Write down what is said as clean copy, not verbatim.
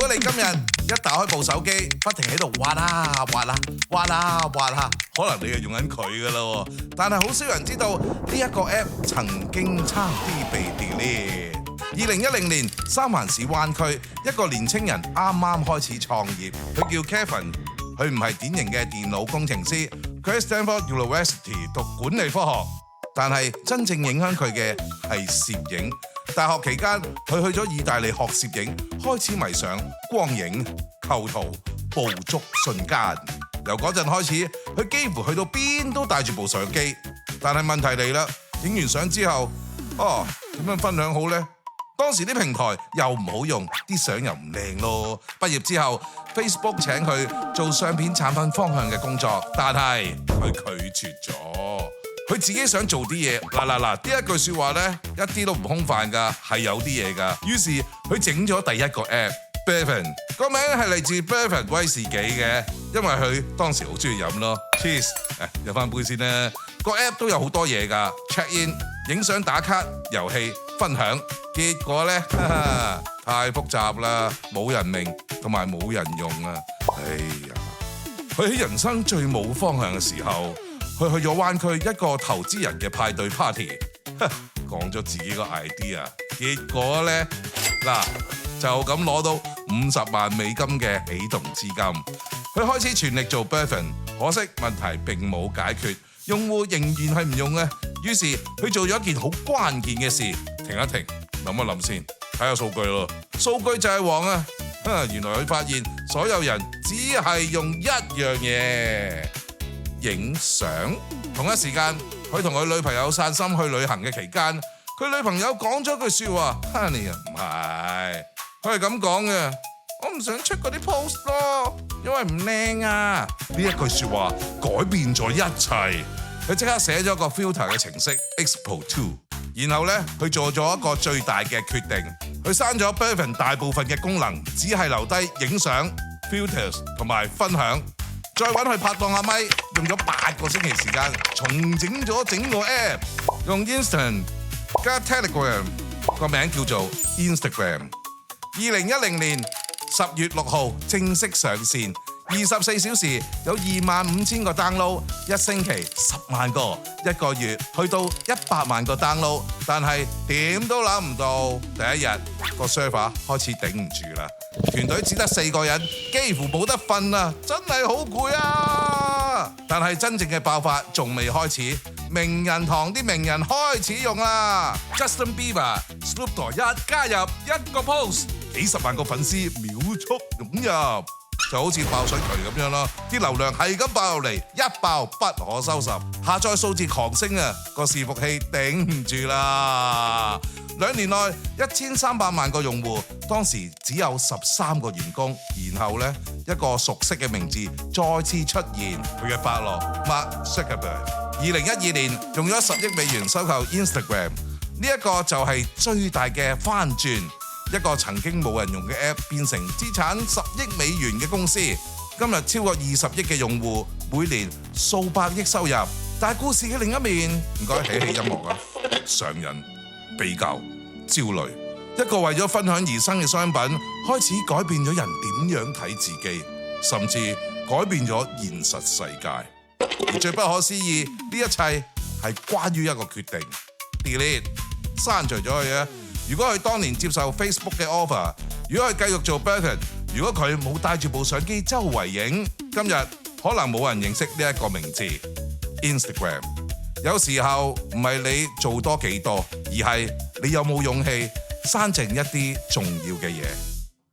果你今日一打開部手機，不停喺度滑啦滑啦滑啦滑啦，可能你係用緊佢噶啦。但係好少人知道呢一個 app 曾經差啲被 delete。2010年三藩市灣區一個年青人啱啱開始創業，佢叫 Kevin， 佢唔係典型嘅電腦工程師，佢喺 Stanford University 讀管理科學，但係真正影響佢嘅係攝影。大學期間，佢去咗意大利學攝影，開始迷上光影、構圖、捕捉瞬間。由嗰陣開始，佢幾乎去到邊都帶住部相機。但係問題嚟啦，影完相之後，點樣分享好呢？當時啲平台又唔好用，啲相又唔靚咯。畢業之後 ，Facebook 請佢做相片產品方向嘅工作，但係佢拒絕咗。佢自己想做啲嘢，呢一句說話呢，一啲都唔空泛噶，係有啲嘢噶。於是佢整咗第一個 app，Bourbon 個名係嚟自 Bourbon 威士忌嘅，因為佢當時好中意飲咯。Cheers， 飲翻杯先啦。個 app 都有好多嘢噶 ，check in、影相、打卡、遊戲、分享。結果呢，太複雜啦，冇人明同埋冇人用啊！哎呀，佢喺人生最冇方向嘅時候，佢去咗灣區一個投資人嘅派對 party， 講咗自己個 idea， 結果呢，就咁攞到50萬美金嘅起動資金。佢開始全力做 Bourbon， 可惜問題並冇解決，用戶仍然係唔用嘅。於是佢做咗一件好關鍵嘅事，停一停，諗一諗先，睇下數據咯。數據就係王啊！原來佢發現所有人只係用一樣嘢。影相。同一時間，佢同佢女朋友散心去旅行嘅期間，佢女朋友講咗句說話，Honey啊，唔係，佢係咁講嘅，我唔想出嗰啲 post 咯，因為唔靚啊。呢一句說話改變咗一切，佢即刻寫咗個 filter 嘅程式 Expo 2， 然後呢，佢做咗一個最大嘅決定，佢刪咗 Bourbon 大部分嘅功能，只係留低影相、filters 同埋分享。再揾佢拍檔阿咪，用咗8個星期時間重整咗整個 app， 用 Instant 加 Telegram， 個名叫做 Instagram。2010年10月6號正式上線，24小時有25000個 download， 一星期10萬個，一個月去到100萬個 download， 但係點都諗唔到，第一日個 server 開始頂唔住啦。團隊只得4個人，幾乎冇得瞓啊！真係好攰啊！但係真正嘅爆發仲未開始，名人堂啲名人開始用啦。Justin Bieber、Snoop Dogg 一加入一個 post， 幾十萬個粉絲秒速湧入，就好似爆水渠咁樣咯。啲流量係咁爆落嚟，一爆不可收拾，下載數字狂升啊！個伺服器頂唔住啦。2年內1300萬個用戶，當時只有13個員工。然後呢，一個熟悉嘅名字再次出現，佢嘅法郎 Mark Zuckerberg。2012年用咗10億美元收購 Instagram， 呢一個就係最大嘅翻轉。一個曾經冇人用嘅 app 變成資產10億美元嘅公司，今日超過20億嘅用戶，每年數百億收入。但係故事嘅另一面，唔該起音樂啊，上癮。比較焦慮，一個為咗分享而生嘅商品，開始改變咗人點樣睇自己，甚至改變咗現實世界。而最不可思議，呢一切係關於一個決定 ，delete 刪除咗佢啊！如果佢當年接受 Facebook 嘅 offer， 如果佢繼續做 Bourbon， 如果佢冇帶住部相機周圍影，今日可能冇人認識呢一個名字 Instagram。有時候唔係你做多幾多，而係你有冇勇氣刪淨一啲重要嘅嘢。